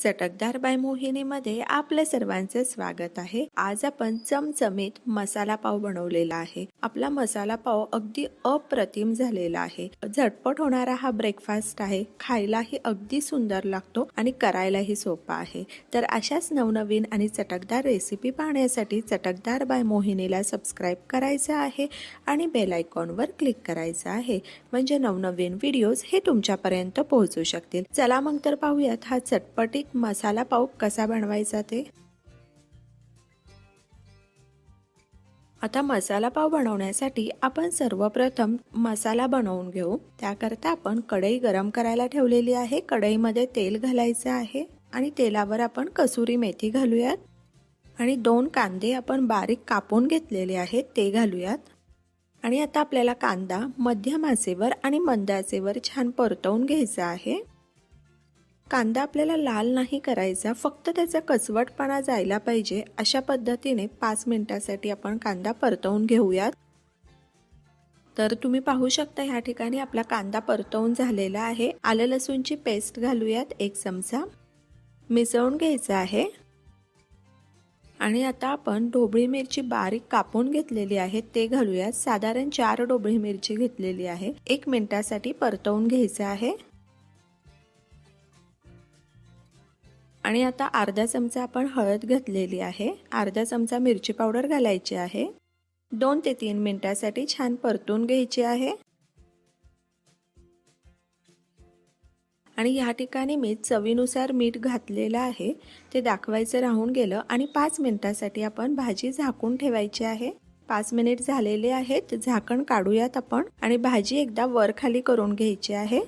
चटकदार बाय मोहिनीमध्ये आपल्या सर्वांचे स्वागत आहे। आज आपण चमचमीत मसाला पाव बनवलेला आहे। आपला मसाला पाव अगदी अप्रतिम झालेला आहे। झटपट होणारा हा ब्रेकफास्ट आहे। खायलाही अगदी सुंदर लागतो आणि करायलाही सोपा आहे। तर अशाच नवनवीन आणि चटकदार रेसिपी पाहण्यासाठी चटकदार बाय मोहिनीला सबस्क्राइब करायचं आहे आणि बेल आयकॉनवर क्लिक करायचं आहे, म्हणजे नवनवीन व्हिडिओज हे तुमच्यापर्यंत पोहोचू शकतील। चला मग तर पाहूयात हा चटपटीत मसाला पाव कसा बनवायचा ते। आता मसाला पाव बनवण्यासाठी आपण सर्वप्रथम मसाला बनवून घेऊ। त्याकरता आपण कढई गरम करायला ठेवलेली आहे। कढईमध्ये तेल घालायचे आहे आणि तेलावर आपण कसुरी मेथी घालूयात आणि 2 कांदे आपण बारीक कापून घेतलेले आहेत ते घालूयात। आणि आता आपल्याला कांदा मध्यम आचेवर आणि मंद आचेवर छान परतवून घ्यायचा आहे। कांदा आपल्याला लाल नाही करायचा, फक्त त्याचा कचवटपणा जायला पाहिजे अशा पद्धतीने 5 मिनिटांसाठी आपण कांदा परतवून घेऊयात। तर तुम्ही पाहू शकता या ठिकाणी आपला कांदा परतवून झालेला आहे। आलं लसूणची पेस्ट घालूयात 1 चमचा, मिसळून घ्यायचं आहे। आणि आता आपण ढोबळी मिरची बारीक कापून घेतलेली आहे ते घालूयात। साधारण 4 ढोबळी मिरची घेतलेली आहे। 1 मिनिटासाठी परतवून घ्यायचं आहे। आणि आता अर्धा चमचा आपण हळद घातलेली आहे। अर्धा चमचा मिरची पावडर घालायची आहे। 2 ते 3 मिनिटांसाठी छान परतून घ्यायची आहे। आणि या ठिकाणी मी चवीनुसार मीठ घातलेलं आहे, ते दाखवायचं राहून गेलं। आणि 5 मिनिटांसाठी आपण भाजी झाकून ठेवायची आहे। 5 मिनिट झालेले आहेत, झाकण काढूयात आपण आणि भाजी एकदा वर खाली करून घ्यायची आहे।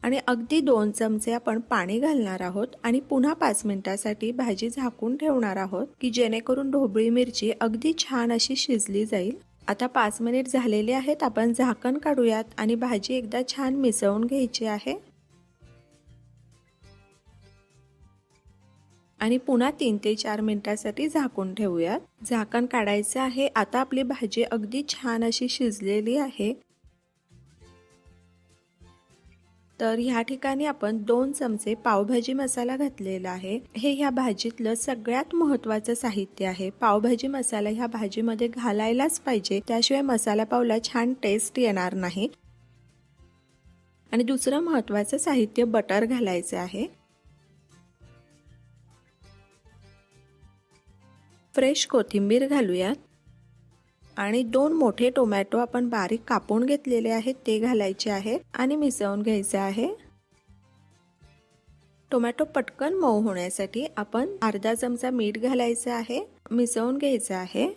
आणि अगदी 2 चमचे आपण पाणी घालणार आहोत आणि पुन्हा 5 मिनिटांसाठी भाजी झाकून ठेवणार आहोत, की जेणेकरून ढोबळी मिरची अगदी छान अशी शिजली जाईल। आता 5 मिनिट झालेले आहेत, आपण झाकण काढूयात आणि भाजी एकदा छान मिसळून घ्यायची आहे। आणि पुन्हा 3 ते 4 मिनिटांसाठी झाकून ठेवूयात। झाकण काढायचं आहे। आता आपली भाजी अगदी छान अशी शिजलेली आहे। तर ह्या ठिकाणी आपण 2 चमचे पावभाजी मसाला घातलेला आहे। हे ह्या भाजीतलं सगळ्यात महत्त्वाचं साहित्य आहे। पावभाजी मसाला ह्या भाजीमध्ये घालायलाच पाहिजे, त्याशिवाय मसाला पावला छान टेस्ट येणार नाही। आणि दुसरं महत्त्वाचं साहित्य बटर घालायचं आहे। फ्रेश कोथिंबीर घालूयात आणि 2 मोठे टोमॅटो आपण बारीक कापून घेतलेले आहेत ते घालायचे आहेत आणि मिसळून घ्यायचे आहे। टोमॅटो पटकन मऊ होण्यासाठी आपण अर्धा चमचा मीठ घालायचे आहे, मिसळून घ्यायचे आहे।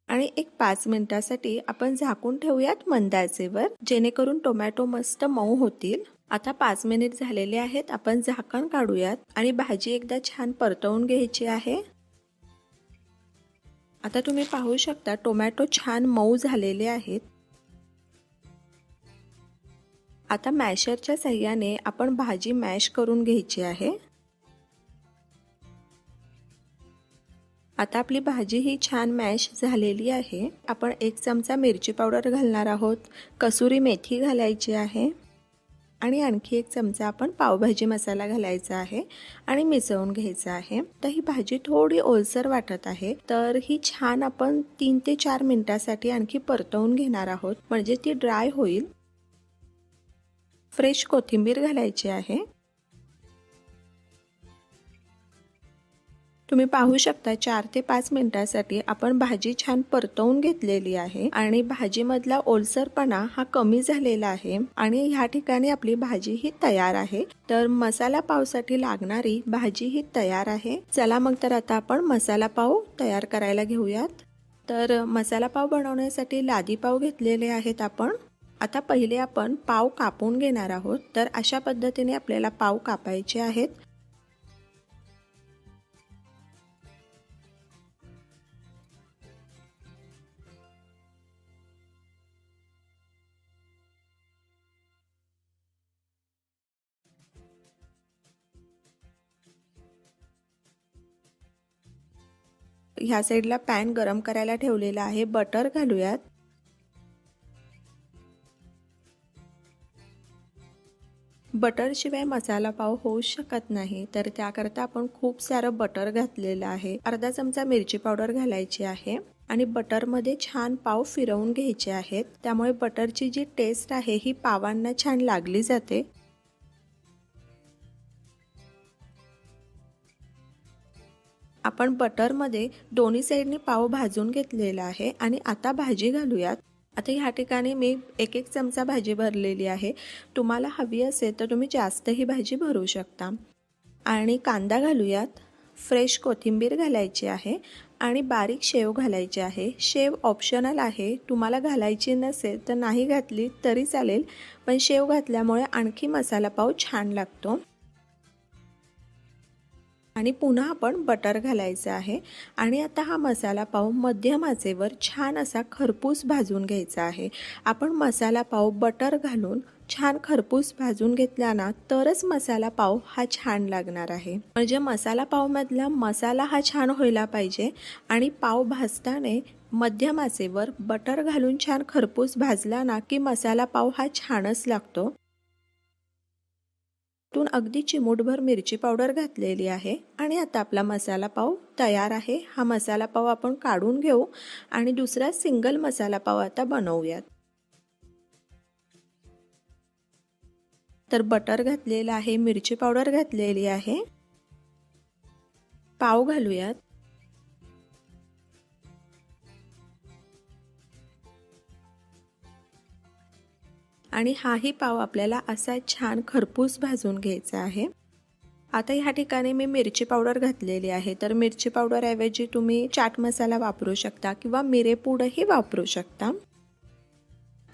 आणि 5 मिनिटांसाठी आपण झाकून ठेवूयात मंद आचेवर, जेणेकरून टोमॅटो मस्त मऊ होतील। आता 5 मिनिट झालेले आहेत, आपण झाकण काढूयात आणि भाजी एकदा छान परतवून घ्यायची आहे। आता तुम्ही पाहू शकता टोमॅटो छान मऊ झालेले आहेत। आता मॅशरच्या साहाय्याने आपण भाजी मॅश करून घ्यायची आहे। आता आपली भाजी ही छान मॅश झालेली आहे। आपण 1 चमचा मिरची पावडर घालणार आहोत, कसुरी मेथी घालायची आहे आणि आणखी 1 चमचा आपण पावभाजी मसाला घालायचा आहे आणि मिसळून घ्यायचा आहे। तर ही भाजी थोडी ओलसर वाटत आहे, तर ही छान आपण 3 ते 4 मिनिटांसाठी आणखी परतवून घेणार आहोत, म्हणजे ती ड्राय होईल। फ्रेश कोथिंबीर घालायची आहे। तुम्ही पाहू शकता 4 ते 5 मिनिटांसाठी आपण भाजी छान परतवून घेतलेली आहे आणि भाजीमधला ओलसरपणा हा कमी झालेला आहे आणि ह्या ठिकाणी आपली भाजी ही तयार आहे। तर मसाला पावसाठी लागणारी भाजी ही तयार आहे। चला मग तर आता आपण मसाला पाव तयार करायला घेऊयात। तर मसाला पाव बनवण्यासाठी लादी पाव घेतलेले आहेत आपण। आता पहिले आपण पाव कापून घेणार आहोत। तर अशा पद्धतीने आपल्याला पाव कापायचे आहेत। ह्या साईडला पॅन गरम करायला ठेवलेला आहे, बटर घालूयात। बटरशिवाय मसाला पाव होऊ शकत नाही, तर त्याकरता आपण खूप सारं बटर घातलेलं आहे. अर्धा चमचा मिरची पावडर घालायची आहे आणि बटरमध्ये छान पाव फिरवून घ्यायचे आहेत. त्यामुळे बटरची जी टेस्ट आहे ही पावांना छान लागली जाते. आपण बटरमध्ये दोन्ही साईडनी पाव भाजून घेतलेला आहे आणि आता भाजी घालूयात. आता ह्या ठिकाणी मी एक चमचा भाजी भरलेली आहे. तुम्हाला हवी असेल तर तुम्ही जास्तही भाजी भरू शकता. आणि कांदा घालूयात, फ्रेश कोथिंबीर घालायची आहे आणि बारीक शेव घालायची आहे. शेव ऑप्शनल आहे, तुम्हाला घालायची नसेल तर नाही घातली तरी चालेल, पण शेव घातल्यामुळे आणखी मसाला पाव छान लागतो. आणि पुन्हा आपण बटर घालायचं आहे आणि आता हा मसाला पाव मध्यम आचेवर छान असा खरपूस भाजून घ्यायचा आहे. आपण मसाला पाव बटर घालून छान खरपूस भाजून घेतला ना तरच मसाला पाव हा छान लागणार आहे. म्हणजे मसाला पावमधला मसाला हा छान व्हायला पाहिजे आणि पाव भाजताना मध्यम आचेवर बटर घालून छान खरपूस भाजला ना की मसाला पाव हा छानच लागतो. अगदी चिमूटभर मिरची पावडर घातलेली आहे आणि आता आपला मसाला पाव तयार आहे. हा मसाला पाव आपण काढून घेऊ आणि दुसरा सिंगल मसाला पाव आता बनवूयात. तर बटर घातलेलं आहे, मिरची पावडर घातलेली आहे. पाव घालूयात. आणि हाही पाव आपल्याला असा छान खरपूस भाजून घ्यायचा आहे. आता ह्या ठिकाणी मी मिरची पावडर घातलेली आहे, तर मिरची पावडर ऐवजी तुम्ही चाट मसाला वापरू शकता किंवा मिरेपूडही वापरू शकता.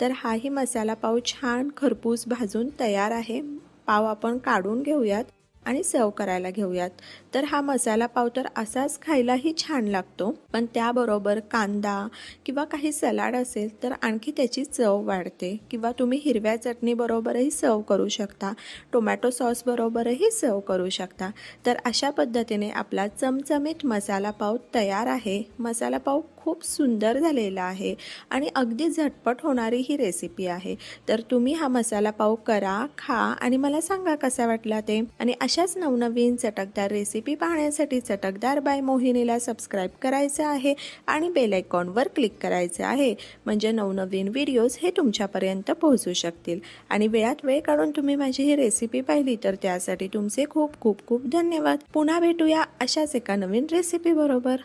तर हाही मसाला पाव छान खरपूस भाजून तयार आहे. पाव आपण काढून घेऊयात आणि सर्व करायला घेऊयात. तर हा मसाला पाव तर असाच खायलाही छान लागतो, पण त्याबरोबर कांदा किंवा काही सलाड असेल तर आणखी त्याची चव वाढते. किंवा तुम्ही हिरव्या चटणी बरोबरही सर्व करू शकता, टोमॅटो सॉस बरोबरही सर्व करू शकता. तर अशा पद्धतीने आपला चमचमीत मसाला पाव तयार आहे. मसाला पाव खूप सुंदर झालेला आहे आणि अगदी झटपट होणारी ही रेसिपी आहे. तर तुम्ही हा मसाला पाव करा, खा आणि मला सांगा कसा वाटला ते. आणि अशाच नवनवीन चटकदार रेसिपी पाहण्यासाठी चटकदार बाय मोहिनीला सबस्क्राईब करायचं आहे आणि बेल आयकॉनवर क्लिक करायचं आहे, म्हणजे नवनवीन व्हिडिओज हे तुमच्यापर्यंत पोहोचू शकतील. आणि वेळात वेळ काढून तुम्ही माझी ही रेसिपी पाहिली तर त्यासाठी तुमचे खूप खूप खूप धन्यवाद. पुन्हा भेटूया अशाच एका नवीन रेसिपी बरोबर.